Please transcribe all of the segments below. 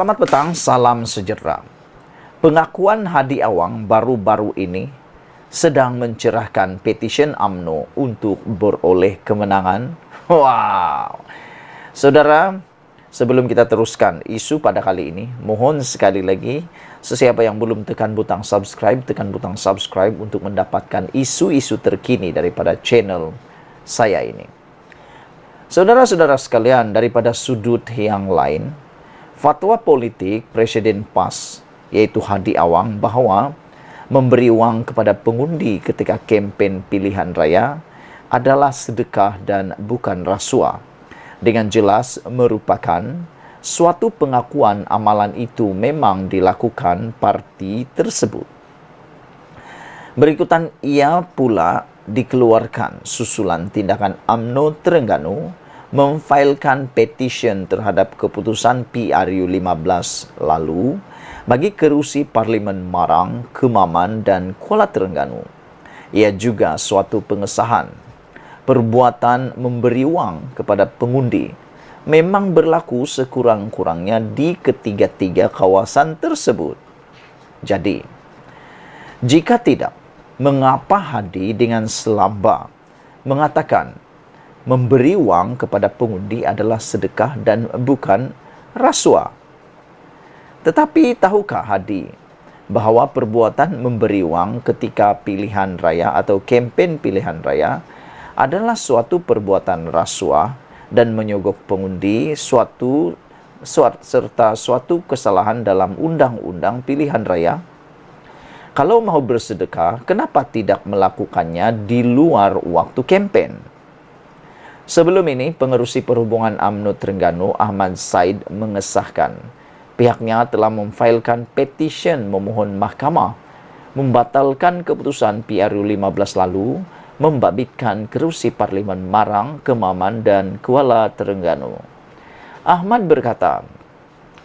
Selamat petang, salam sejahtera. Pengakuan Hadi Awang baru-baru ini sedang mencerahkan petisyen UMNO untuk beroleh kemenangan. Wow! Saudara, sebelum kita teruskan isu pada kali ini, mohon sekali lagi, sesiapa yang belum tekan butang subscribe, tekan butang subscribe untuk mendapatkan isu-isu terkini daripada channel saya ini. Saudara-saudara sekalian, daripada sudut yang lain, fatwa politik Presiden PAS, yaitu Hadi Awang, bahawa memberi wang kepada pengundi ketika kempen pilihan raya adalah sedekah dan bukan rasuah, dengan jelas merupakan suatu pengakuan amalan itu memang dilakukan parti tersebut. Berikutan ia pula dikeluarkan susulan tindakan UMNO Terengganu memfailkan petisyen terhadap keputusan PRU 15 lalu bagi kerusi Parlimen Marang, Kemaman dan Kuala Terengganu. Ia juga suatu pengesahan. Perbuatan memberi wang kepada pengundi memang berlaku sekurang-kurangnya di ketiga-tiga kawasan tersebut. Jadi, jika tidak, mengapa Hadi dengan selamba mengatakan memberi wang kepada pengundi adalah sedekah dan bukan rasuah? Tetapi tahukah Hadi bahawa perbuatan memberi wang ketika pilihan raya atau kempen pilihan raya adalah suatu perbuatan rasuah dan menyogok pengundi serta suatu kesalahan dalam undang-undang pilihan raya? Kalau mahu bersedekah, kenapa tidak melakukannya di luar waktu kempen? Sebelum ini, Pengerusi Perhubungan UMNO Terengganu Ahmad Said mengesahkan pihaknya telah memfailkan petisyen memohon mahkamah membatalkan keputusan PRU 15 lalu membabitkan kerusi Parlimen Marang, Kemaman dan Kuala Terengganu. Ahmad berkata,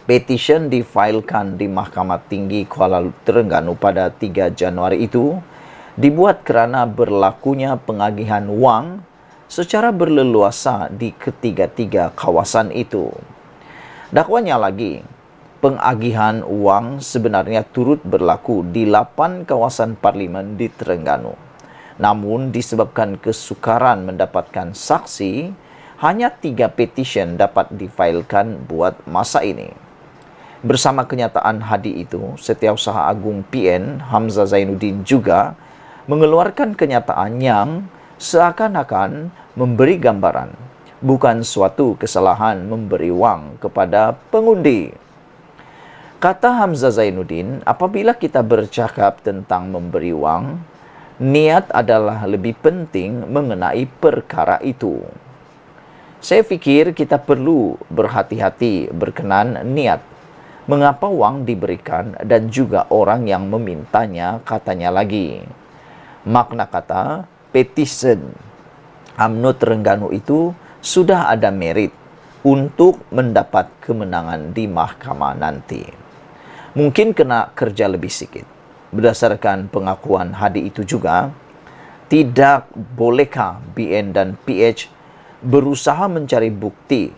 petisyen difailkan di Mahkamah Tinggi Kuala Terengganu pada 3 Januari itu dibuat kerana berlakunya pengagihan wang secara berleluasa di ketiga-tiga kawasan itu. Dakwanya lagi, pengagihan wang sebenarnya turut berlaku di 8 kawasan parlimen di Terengganu. Namun disebabkan kesukaran mendapatkan saksi, hanya 3 petisyen dapat difailkan buat masa ini. Bersama kenyataan Hadi itu, Setiausaha Agung PN Hamzah Zainuddin juga mengeluarkan kenyataan yang seakan-akan memberi gambaran bukan suatu kesalahan memberi wang kepada pengundi. Kata Hamzah Zainuddin, apabila kita bercakap tentang memberi wang, niat adalah lebih penting mengenai perkara itu. Saya fikir kita perlu berhati-hati berkenan niat. Mengapa wang diberikan dan juga orang yang memintanya, katanya lagi. Makna kata, petisyen UMNO Terengganu itu sudah ada merit untuk mendapat kemenangan di mahkamah nanti. Mungkin kena kerja lebih sikit. Berdasarkan pengakuan Hadi itu juga, tidak bolehkah BN dan PH berusaha mencari bukti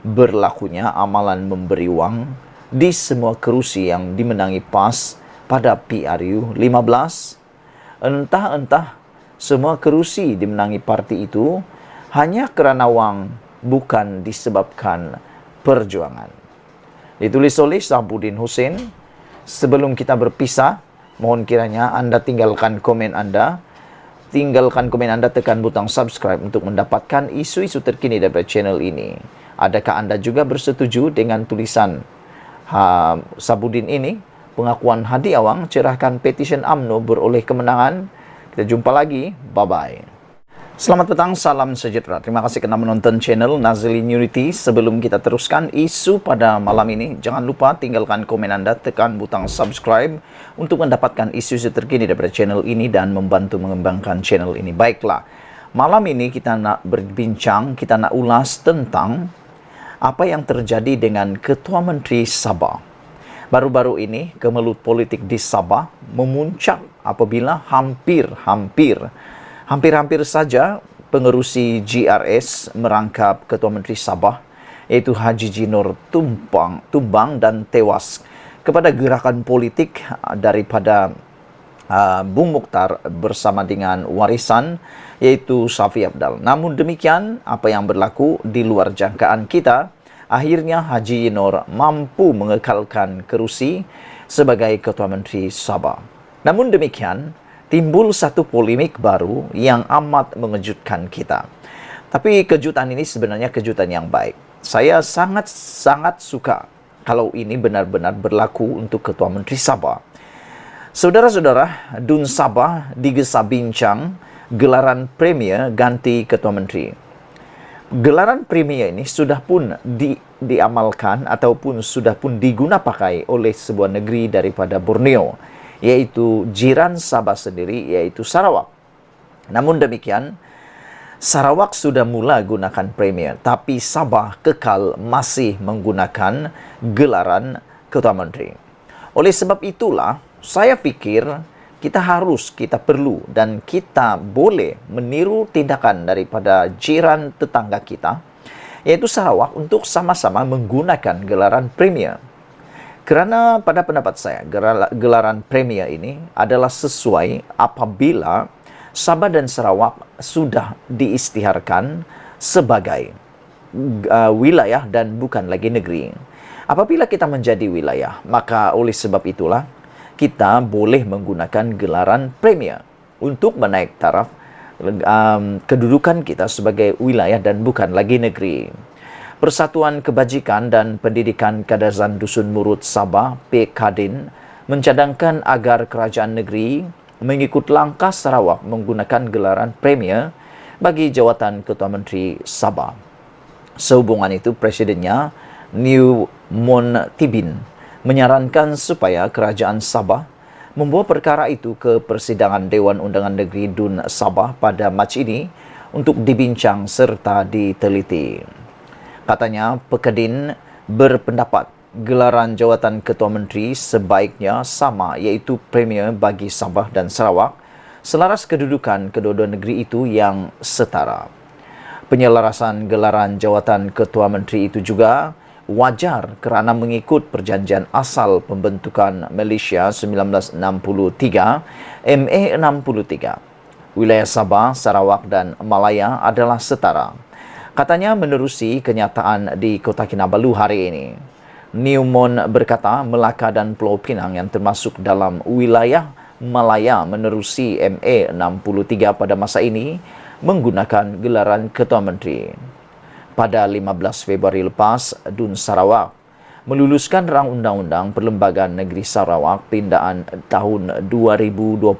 berlakunya amalan memberi wang di semua kerusi yang dimenangi PAS pada PRU 15? Entah-entah semua kerusi dimenangi parti itu hanya kerana wang, bukan disebabkan perjuangan. Ditulis oleh Sabuddin Hussein. Sebelum kita berpisah, mohon kiranya anda tinggalkan komen anda. Tekan butang subscribe untuk mendapatkan isu-isu terkini dari channel ini. Adakah anda juga bersetuju dengan tulisan Sabuddin ini? Pengakuan Hadi Awang cerahkan petisyen UMNO beroleh kemenangan. Kita jumpa lagi. Bye-bye. Selamat petang, salam sejahtera. Terima kasih kerana menonton channel Nazilin Unity. Sebelum kita teruskan isu pada malam ini, jangan lupa tinggalkan komen anda, tekan butang subscribe untuk mendapatkan isu-isu terkini daripada channel ini dan membantu mengembangkan channel ini. Baiklah, malam ini kita nak berbincang, kita nak ulas tentang apa yang terjadi dengan Ketua Menteri Sabah. Baru-baru ini, kemelut politik di Sabah memuncak apabila hampir saja pengerusi GRS merangkap Ketua Menteri Sabah yaitu Haji Jinor tumbang dan tewas kepada gerakan politik daripada Bung Mukhtar bersama dengan warisan yaitu Safi Abdal. Namun demikian, apa yang berlaku di luar jangkaan kita, akhirnya Haji Jinor mampu mengekalkan kerusi sebagai Ketua Menteri Sabah. Namun demikian, timbul satu polemik baru yang amat mengejutkan kita. Tapi kejutan ini sebenarnya kejutan yang baik. Saya sangat suka kalau ini benar-benar berlaku untuk Ketua Menteri Sabah. Saudara-saudara, Dun Sabah digesa-bincang gelaran premier ganti Ketua Menteri. Gelaran premier ini sudah pun diamalkan ataupun sudah pun digunapakai oleh sebuah negeri daripada Borneo, yaitu jiran Sabah sendiri, yaitu Sarawak. Namun demikian, Sarawak sudah mula gunakan premier, tapi Sabah kekal masih menggunakan gelaran Ketua Menteri. Oleh sebab itulah, saya pikir kita perlu dan kita boleh meniru tindakan daripada jiran tetangga kita, yaitu Sarawak, untuk sama-sama menggunakan gelaran premier. Kerana pada pendapat saya, gelaran premier ini adalah sesuai apabila Sabah dan Sarawak sudah diisytiharkan sebagai wilayah dan bukan lagi negeri. Apabila kita menjadi wilayah, maka oleh sebab itulah kita boleh menggunakan gelaran premier untuk menaik taraf kedudukan kita sebagai wilayah dan bukan lagi negeri. Persatuan Kebajikan dan Pendidikan Kadazan Dusun Murut Sabah, PKDIN, mencadangkan agar kerajaan negeri mengikut langkah Sarawak menggunakan gelaran premier bagi jawatan Ketua Menteri Sabah. Sehubungan itu, Presidennya, New Mon Tibin, menyarankan supaya kerajaan Sabah membawa perkara itu ke persidangan Dewan Undangan Negeri Dun Sabah pada Mac ini untuk dibincang serta diteliti. Katanya, PKDIN berpendapat gelaran jawatan Ketua Menteri sebaiknya sama, iaitu premier bagi Sabah dan Sarawak, selaras kedudukan kedua-dua negeri itu yang setara. Penyelarasan gelaran jawatan Ketua Menteri itu juga wajar kerana mengikut perjanjian asal pembentukan Malaysia 1963, MA 63. Wilayah Sabah, Sarawak dan Malaya adalah setara. Katanya menerusi kenyataan di Kota Kinabalu hari ini. Newmon berkata Melaka dan Pulau Pinang yang termasuk dalam wilayah Malaya menerusi MA 63 pada masa ini menggunakan gelaran Ketua Menteri. Pada 15 Februari lepas, Dun Sarawak meluluskan rang undang-undang Perlembagaan Negeri Sarawak pindaan tahun 2022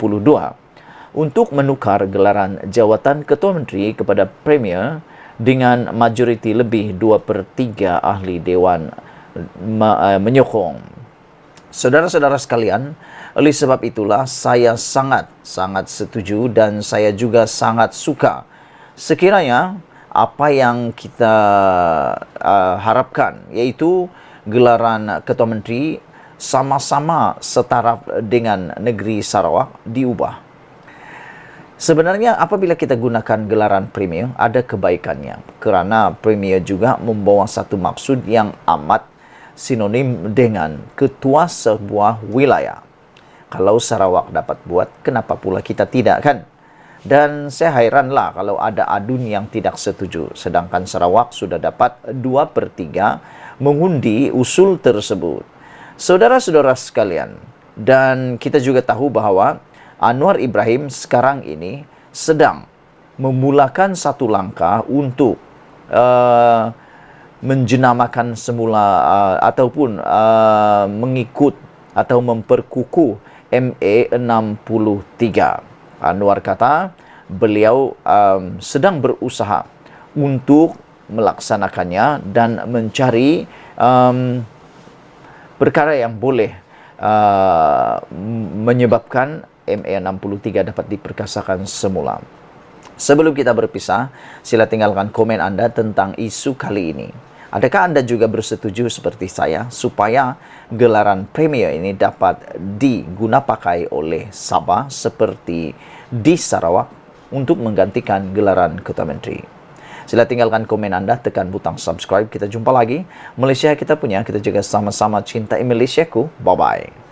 untuk menukar gelaran jawatan Ketua Menteri kepada Premier dengan majoriti lebih 2/3 ahli Dewan menyokong. Saudara-saudara sekalian, oleh sebab itulah saya sangat setuju dan saya juga sangat suka sekiranya apa yang kita harapkan, yaitu gelaran Ketua Menteri sama-sama setaraf dengan negeri Sarawak diubah. Sebenarnya apabila kita gunakan gelaran premier, ada kebaikannya. Kerana premier juga membawa satu maksud yang amat sinonim dengan ketua sebuah wilayah. Kalau Sarawak dapat buat, kenapa pula kita tidak, kan? Dan saya hairanlah kalau ada adun yang tidak setuju. Sedangkan Sarawak sudah dapat 2/3 mengundi usul tersebut. Saudara-saudara sekalian, dan kita juga tahu bahawa Anwar Ibrahim sekarang ini sedang memulakan satu langkah untuk menjenamakan semula ataupun mengikut atau memperkukuh MA 63. Anwar kata beliau sedang berusaha untuk melaksanakannya dan mencari perkara yang boleh menyebabkan MA 63 dapat diperkasakan semula. Sebelum kita berpisah, sila tinggalkan komen anda tentang isu kali ini. Adakah anda juga bersetuju seperti saya supaya gelaran premier ini dapat digunapakai oleh Sabah seperti di Sarawak untuk menggantikan gelaran Ketua Menteri? Sila tinggalkan komen Anda, tekan butang subscribe. Kita jumpa lagi. Malaysia kita punya, kita jaga sama-sama cintai Malaysiaku. Bye-bye.